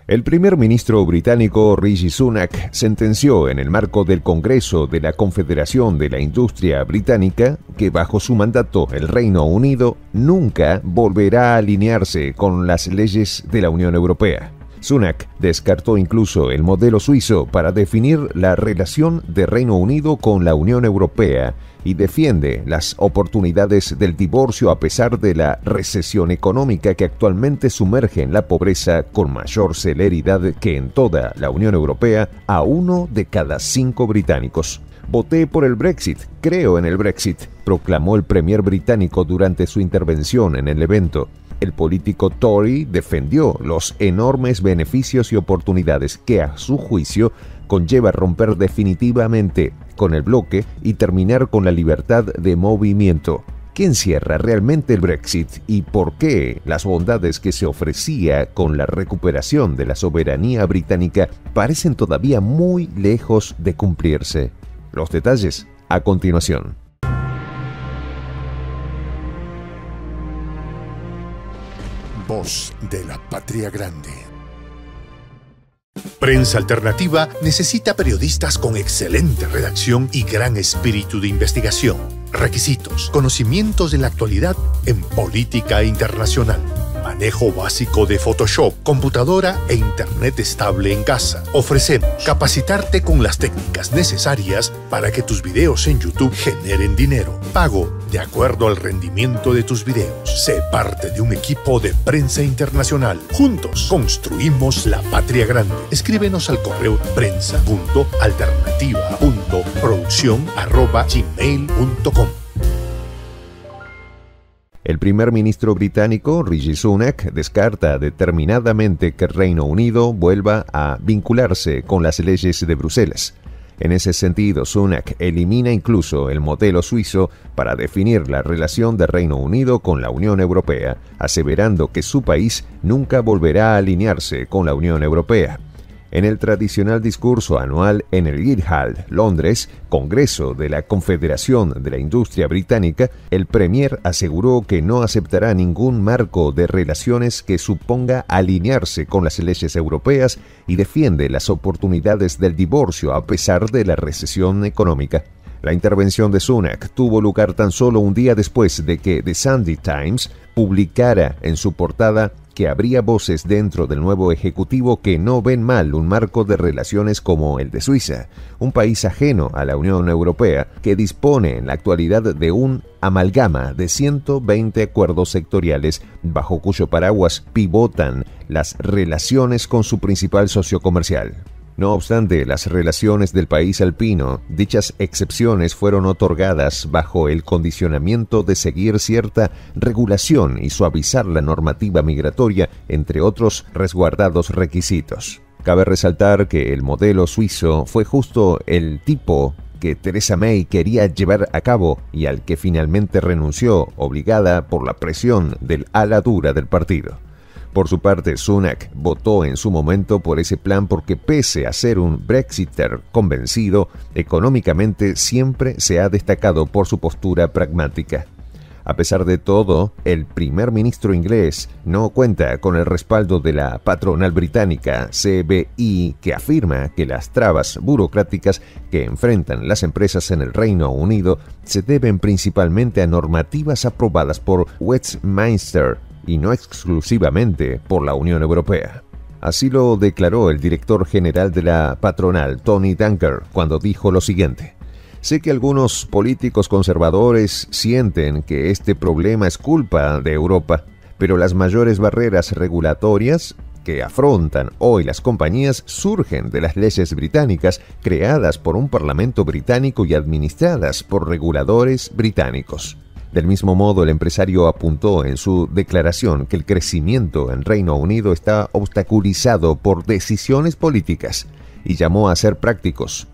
El primer ministro británico Rishi Sunak sentenció en el marco del Congreso de la Confederación de la Industria Británica que bajo su mandato el Reino Unido nunca volverá a alinearse con las leyes de la Unión Europea. Sunak descartó incluso el modelo suizo para definir la relación de Reino Unido con la Unión Europea y defiende las oportunidades del divorcio a pesar de la recesión económica que actualmente sumerge en la pobreza con mayor celeridad que en toda la Unión Europea a 1 de cada 5 británicos. Voté por el Brexit, creo en el Brexit, proclamó el premier británico durante su intervención en el evento. El político Tory defendió los enormes beneficios y oportunidades que, a su juicio, conlleva romper definitivamente con el bloque y terminar con la libertad de movimiento. ¿Qué encierra realmente el Brexit y por qué las bondades que se ofrecía con la recuperación de la soberanía británica parecen todavía muy lejos de cumplirse? Los detalles a continuación. Voz de la Patria Grande. Prensa Alternativa necesita periodistas con excelente redacción y gran espíritu de investigación. Requisitos: conocimientos de la actualidad en política internacional, manejo básico de Photoshop, computadora e internet estable en casa. Ofrecemos capacitarte con las técnicas necesarias para que tus videos en YouTube generen dinero. Pago de acuerdo al rendimiento de tus videos. Sé parte de un equipo de Prensa Internacional. Juntos construimos la patria grande. Escríbenos al correo prensa.alternativa.produccion@gmail.com. El primer ministro británico, Rishi Sunak, descarta determinadamente que Reino Unido vuelva a vincularse con las leyes de Bruselas. En ese sentido, Sunak elimina incluso el modelo suizo para definir la relación de Reino Unido con la Unión Europea, aseverando que su país nunca volverá a alinearse con la Unión Europea. En el tradicional discurso anual en el Guildhall, Londres, Congreso de la Confederación de la Industria Británica, el premier aseguró que no aceptará ningún marco de relaciones que suponga alinearse con las leyes europeas y defiende las oportunidades del divorcio a pesar de la recesión económica. La intervención de Sunak tuvo lugar tan solo un día después de que The Sunday Times publicara en su portada que habría voces dentro del nuevo ejecutivo que no ven mal un marco de relaciones como el de Suiza, un país ajeno a la Unión Europea que dispone en la actualidad de un amalgama de 120 acuerdos sectoriales bajo cuyo paraguas pivotan las relaciones con su principal socio comercial. No obstante las relaciones del país alpino, dichas excepciones fueron otorgadas bajo el condicionamiento de seguir cierta regulación y suavizar la normativa migratoria, entre otros resguardados requisitos. Cabe resaltar que el modelo suizo fue justo el tipo que Theresa May quería llevar a cabo y al que finalmente renunció, obligada por la presión del ala dura del partido. Por su parte, Sunak votó en su momento por ese plan porque pese a ser un Brexiter convencido, económicamente siempre se ha destacado por su postura pragmática. A pesar de todo, el primer ministro inglés no cuenta con el respaldo de la patronal británica CBI, que afirma que las trabas burocráticas que enfrentan las empresas en el Reino Unido se deben principalmente a normativas aprobadas por Westminster y no exclusivamente por la Unión Europea. Así lo declaró el director general de la patronal, Tony Dunker, cuando dijo lo siguiente: sé que algunos políticos conservadores sienten que este problema es culpa de Europa, pero las mayores barreras regulatorias que afrontan hoy las compañías surgen de las leyes británicas creadas por un parlamento británico y administradas por reguladores británicos. Del mismo modo, el empresario apuntó en su declaración que el crecimiento en Reino Unido está obstaculizado por decisiones políticas y llamó a ser prácticos,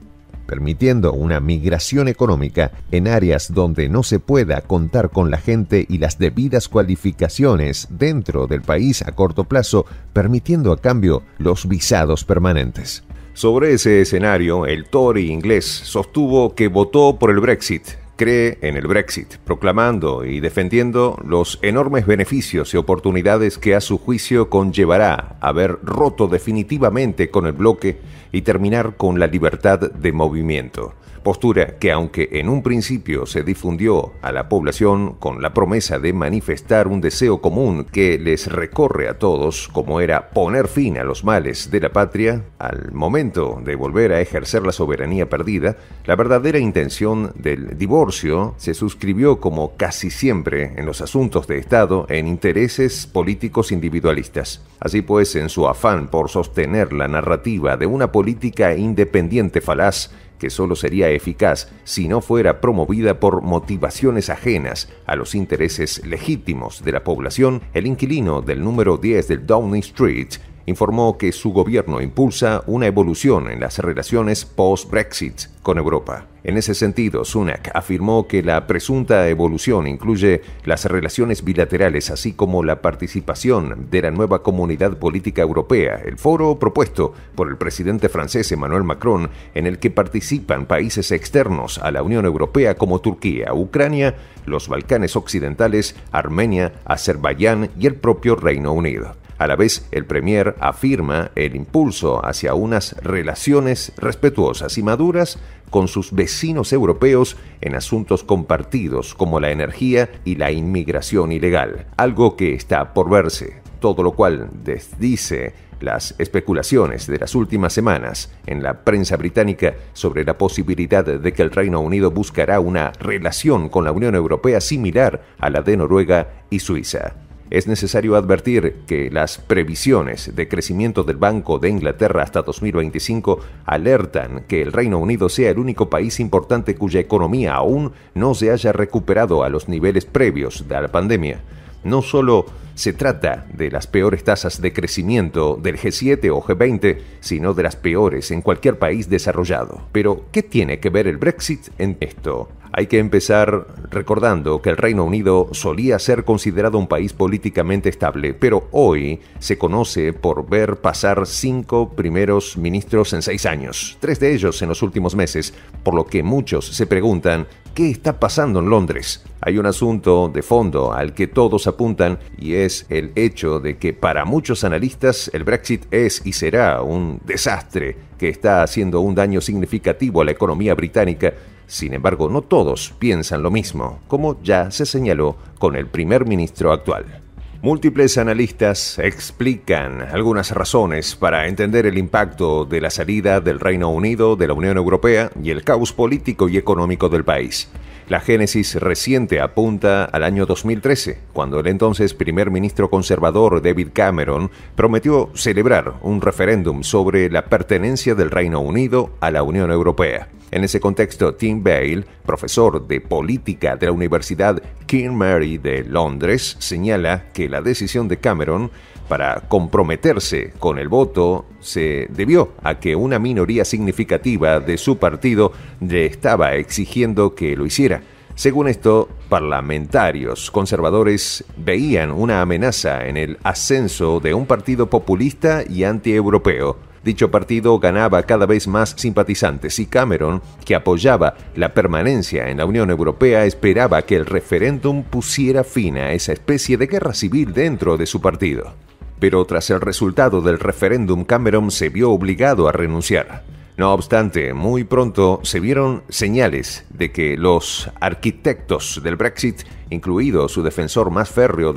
permitiendo una migración económica en áreas donde no se pueda contar con la gente y las debidas cualificaciones dentro del país a corto plazo, permitiendo a cambio los visados permanentes. Sobre ese escenario, el Tory inglés sostuvo que votó por el Brexit, cree en el Brexit, proclamando y defendiendo los enormes beneficios y oportunidades que a su juicio conllevará haber roto definitivamente con el bloque y terminar con la libertad de movimiento. Postura que, aunque en un principio se difundió a la población con la promesa de manifestar un deseo común que les recorre a todos, como era poner fin a los males de la patria, al momento de volver a ejercer la soberanía perdida, la verdadera intención del divorcio se suscribió, como casi siempre en los asuntos de Estado, en intereses políticos individualistas. Así pues, en su afán por sostener la narrativa de una política independiente falaz, que solo sería eficaz si no fuera promovida por motivaciones ajenas a los intereses legítimos de la población, el inquilino del número 10 del Downing Street informó que su gobierno impulsa una evolución en las relaciones post-Brexit con Europa. En ese sentido, Sunak afirmó que la presunta evolución incluye las relaciones bilaterales, así como la participación de la nueva Comunidad Política Europea, el foro propuesto por el presidente francés Emmanuel Macron, en el que participan países externos a la Unión Europea como Turquía, Ucrania, los Balcanes Occidentales, Armenia, Azerbaiyán y el propio Reino Unido. A la vez, el Premier afirma el impulso hacia unas relaciones respetuosas y maduras con sus vecinos europeos en asuntos compartidos como la energía y la inmigración ilegal, algo que está por verse, todo lo cual desdice las especulaciones de las últimas semanas en la prensa británica sobre la posibilidad de que el Reino Unido buscará una relación con la Unión Europea similar a la de Noruega y Suiza. Es necesario advertir que las previsiones de crecimiento del Banco de Inglaterra hasta 2025 alertan que el Reino Unido sea el único país importante cuya economía aún no se haya recuperado a los niveles previos de la pandemia. No solo se trata de las peores tasas de crecimiento del G7 o G20, sino de las peores en cualquier país desarrollado. Pero, ¿qué tiene que ver el Brexit en esto? Hay que empezar recordando que el Reino Unido solía ser considerado un país políticamente estable, pero hoy se conoce por ver pasar 5 primeros ministros en 6 años, 3 de ellos en los últimos meses, por lo que muchos se preguntan ¿qué está pasando en Londres? Hay un asunto de fondo al que todos apuntan y es el hecho de que para muchos analistas el Brexit es y será un desastre que está haciendo un daño significativo a la economía británica. Sin embargo, no todos piensan lo mismo, como ya se señaló con el primer ministro actual. Múltiples analistas explican algunas razones para entender el impacto de la salida del Reino Unido de la Unión Europea y el caos político y económico del país. La génesis reciente apunta al año 2013, cuando el entonces primer ministro conservador David Cameron prometió celebrar un referéndum sobre la pertenencia del Reino Unido a la Unión Europea. En ese contexto, Tim Bale, profesor de política de la Universidad King Mary de Londres, señala que la decisión de Cameron para comprometerse con el voto se debió a que una minoría significativa de su partido le estaba exigiendo que lo hiciera. Según esto, parlamentarios conservadores veían una amenaza en el ascenso de un partido populista y antieuropeo. Dicho partido ganaba cada vez más simpatizantes y Cameron, que apoyaba la permanencia en la Unión Europea, esperaba que el referéndum pusiera fin a esa especie de guerra civil dentro de su partido. Pero tras el resultado del referéndum, Cameron se vio obligado a renunciar. No obstante, muy pronto se vieron señales de que los arquitectos del Brexit, incluido su defensor más férreo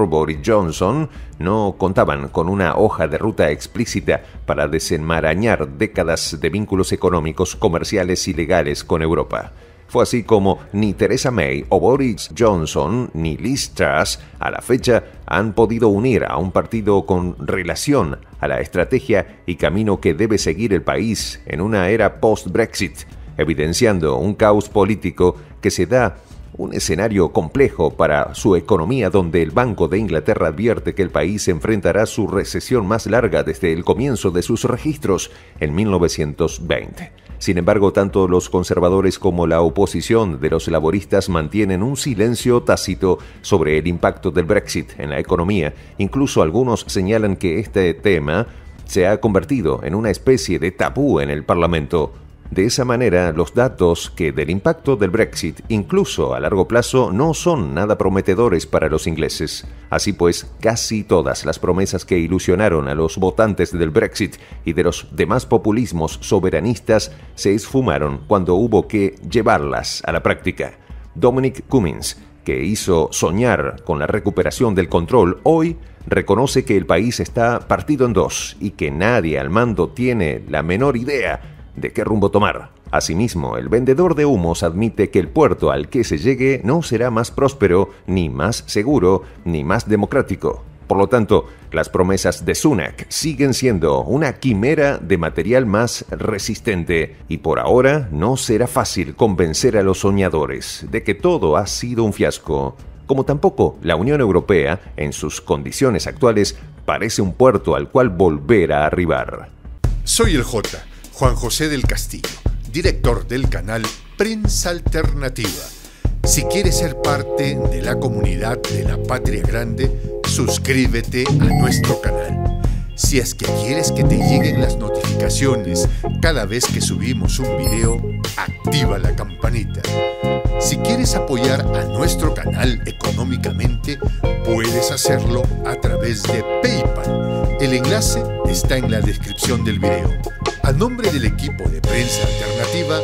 Boris Johnson, no contaban con una hoja de ruta explícita para desenmarañar décadas de vínculos económicos, comerciales y legales con Europa. Fue así como ni Theresa May o Boris Johnson ni Liz Truss a la fecha han podido unir a un partido con relación a la estrategia y camino que debe seguir el país en una era post-Brexit, evidenciando un caos político que se da un escenario complejo para su economía, donde el Banco de Inglaterra advierte que el país enfrentará su recesión más larga desde el comienzo de sus registros en 1920. Sin embargo, tanto los conservadores como la oposición de los laboristas mantienen un silencio tácito sobre el impacto del Brexit en la economía. Incluso algunos señalan que este tema se ha convertido en una especie de tabú en el Parlamento. De esa manera, los datos que del impacto del Brexit, incluso a largo plazo, no son nada prometedores para los ingleses. Así pues, casi todas las promesas que ilusionaron a los votantes del Brexit y de los demás populismos soberanistas se esfumaron cuando hubo que llevarlas a la práctica. Dominic Cummings, que hizo soñar con la recuperación del control, hoy reconoce que el país está partido en dos y que nadie al mando tiene la menor idea de qué rumbo tomar. Asimismo, el vendedor de humos admite que el puerto al que se llegue no será más próspero, ni más seguro, ni más democrático. Por lo tanto, las promesas de Sunak siguen siendo una quimera de material más resistente y por ahora no será fácil convencer a los soñadores de que todo ha sido un fiasco, como tampoco la Unión Europea, en sus condiciones actuales, parece un puerto al cual volver a arribar. Soy el J, Juan José del Castillo, director del canal Prensa Alternativa. Si quieres ser parte de la comunidad de la Patria Grande, suscríbete a nuestro canal. Si es que quieres que te lleguen las notificaciones cada vez que subimos un video, activa la campanita. Si quieres apoyar a nuestro canal económicamente, puedes hacerlo a través de PayPal. El enlace está en la descripción del video. A nombre del equipo de Prensa Alternativa,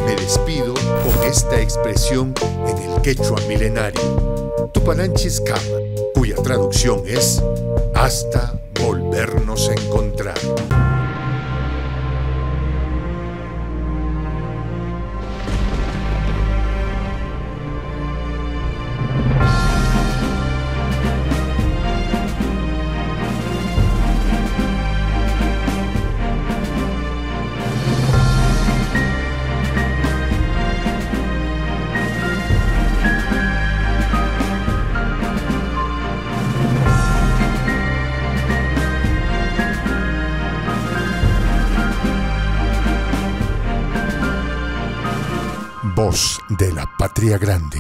me despido con esta expresión en el quechua milenario, Tupananchis Kama, cuya traducción es hasta volvernos a encontrar. Voz de la Patria Grande.